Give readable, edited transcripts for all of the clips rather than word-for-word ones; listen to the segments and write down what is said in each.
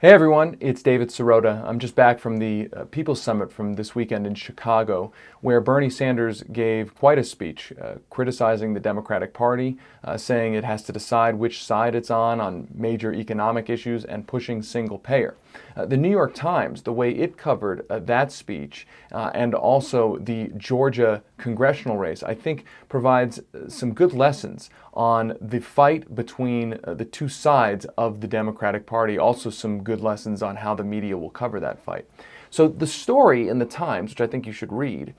Hey everyone, it's David Sirota. I'm just back from the People's Summit from this weekend in Chicago, where Bernie Sanders gave quite a speech criticizing the Democratic Party, saying it has to decide which side it's on major economic issues, and pushing single payer. The New York Times, the way it covered that speech and also the Georgia congressional race, I think provides some good lessons on the fight between the two sides of the Democratic Party, also some good lessons on how the media will cover that fight. So the story in the Times, which I think you should read,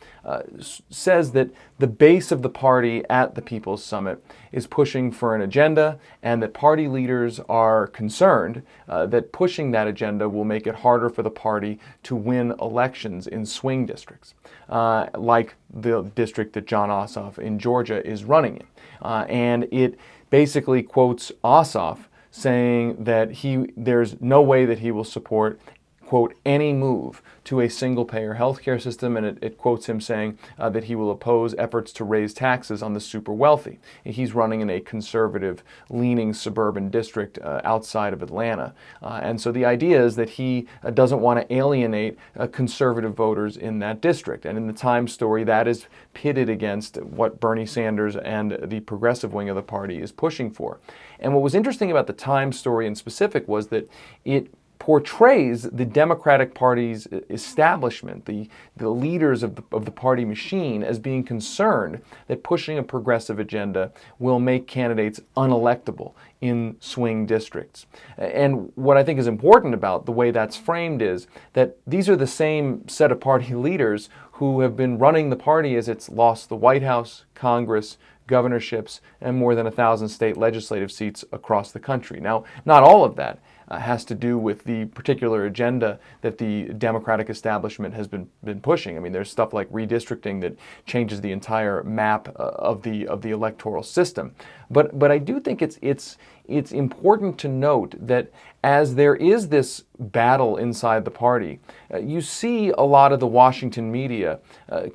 says that the base of the party at the People's Summit is pushing for an agenda, and that party leaders are concerned that pushing that agenda will make it harder for the party to win elections in swing districts, like the district that Jon Ossoff in Georgia is running in. And it basically quotes Ossoff saying that there's no way that he will support, quote, any move to a single-payer healthcare system, and it quotes him saying that he will oppose efforts to raise taxes on the super wealthy. He's running in a conservative-leaning suburban district outside of Atlanta. And so the idea is that he doesn't want to alienate conservative voters in that district. And in the Times story, that is pitted against what Bernie Sanders and the progressive wing of the party is pushing for. And what was interesting about the Times story in specific was that it portrays the Democratic Party's establishment, the leaders of the party machine, as being concerned that pushing a progressive agenda will make candidates unelectable in swing districts. And what I think is important about the way that's framed is that these are the same set of party leaders who have been running the party as it's lost the White House, Congress, governorships, and more than 1,000 state legislative seats across the country. Now, not all of that has to do with the particular agenda that the Democratic establishment has been pushing. I mean, there's stuff like redistricting that changes the entire map of the electoral system. But I do think it's important to note that as there is this battle inside the party, you see a lot of the Washington media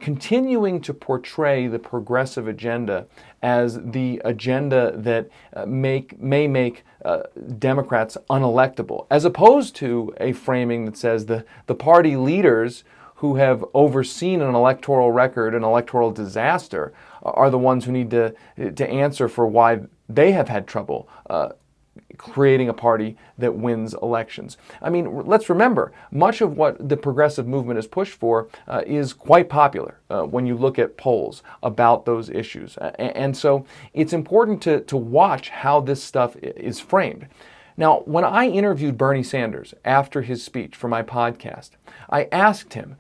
continuing to portray the progressive agenda as the agenda that may make Democrats unelectable, as opposed to a framing that says the party leaders who have overseen an electoral record, an electoral disaster, are the ones who need to answer for why they have had trouble creating a party that wins elections. I mean, let's remember, much of what the progressive movement is pushed for is quite popular when you look at polls about those issues. And so it's important to watch how this stuff is framed. Now, when I interviewed Bernie Sanders after his speech for my podcast, I asked him,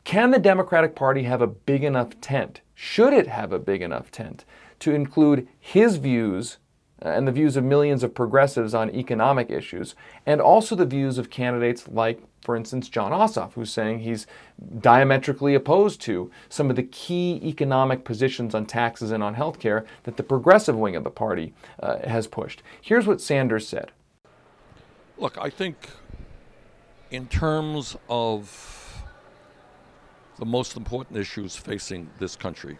can the Democratic Party have a big enough tent? Should it have a big enough tent to include his views and the views of millions of progressives on economic issues, and also the views of candidates like, for instance, Jon Ossoff, who's saying he's diametrically opposed to some of the key economic positions on taxes and on healthcare that the progressive wing of the party has pushed. Here's what Sanders said. Look, I think in terms of the most important issues facing this country,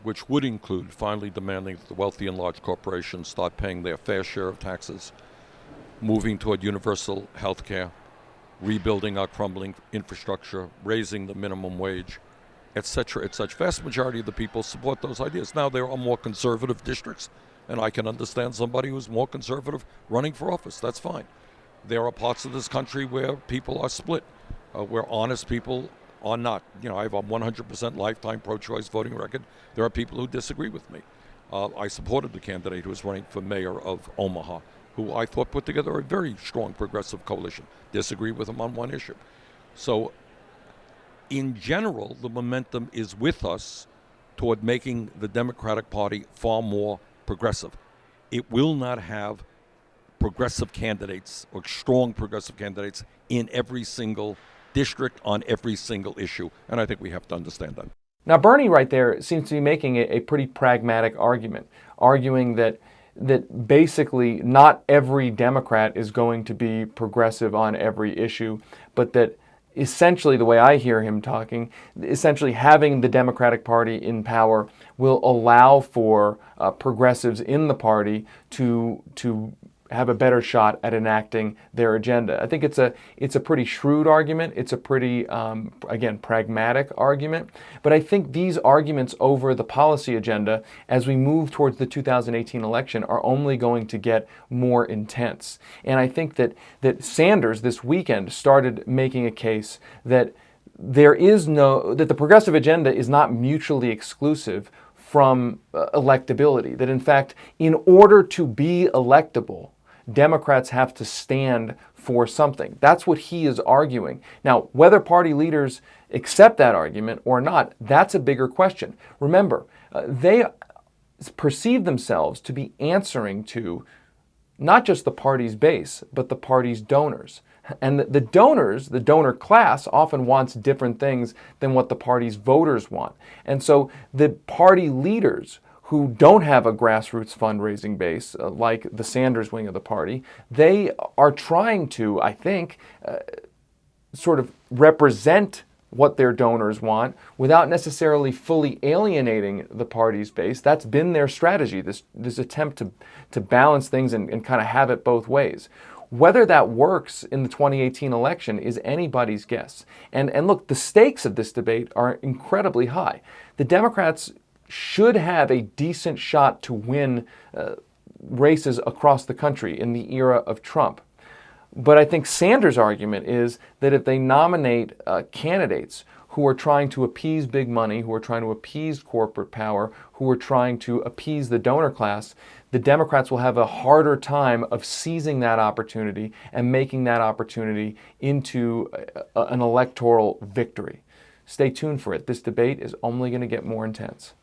which would include finally demanding that the wealthy and large corporations start paying their fair share of taxes, moving toward universal health care, rebuilding our crumbling infrastructure, raising the minimum wage, etc., etc. Vast majority of the people support those ideas. Now, there are more conservative districts, and I can understand somebody who's more conservative running for office. That's fine. There are parts of this country where people are split, where honest people are not. You know, I have a 100% lifetime pro-choice voting record. There are people who disagree with me. I supported the candidate who was running for mayor of Omaha, who I thought put together a very strong progressive coalition. Disagree with him on one issue. So, in general, the momentum is with us toward making the Democratic Party far more progressive. It will not have progressive candidates or strong progressive candidates in every single district on every single issue, and I think we have to understand that. Now, Bernie right there seems to be making a pretty pragmatic argument, arguing that basically not every Democrat is going to be progressive on every issue, but that essentially, the way I hear him talking, essentially having the Democratic Party in power will allow for progressives in the party to have a better shot at enacting their agenda. I think it's a pretty shrewd argument. It's a pretty, again, pragmatic argument. But I think these arguments over the policy agenda as we move towards the 2018 election are only going to get more intense. And I think that Sanders this weekend started making a case that that the progressive agenda is not mutually exclusive from electability. That in fact, in order to be electable, Democrats have to stand for something. That's what he is arguing. Now, whether party leaders accept that argument or not, that's a bigger question. Remember, they perceive themselves to be answering to not just the party's base, but the party's donors. And the donors, the donor class, often wants different things than what the party's voters want. And so the party leaders who don't have a grassroots fundraising base, like the Sanders wing of the party, they are trying to, I think, sort of represent what their donors want without necessarily fully alienating the party's base. That's been their strategy, this attempt to balance things and kind of have it both ways. Whether that works in the 2018 election is anybody's guess. And look, the stakes of this debate are incredibly high. The Democrats should have a decent shot to win races across the country in the era of Trump. But I think Sanders' argument is that if they nominate candidates who are trying to appease big money, who are trying to appease corporate power, who are trying to appease the donor class, the Democrats will have a harder time of seizing that opportunity and making that opportunity into an electoral victory. Stay tuned for it. This debate is only going to get more intense.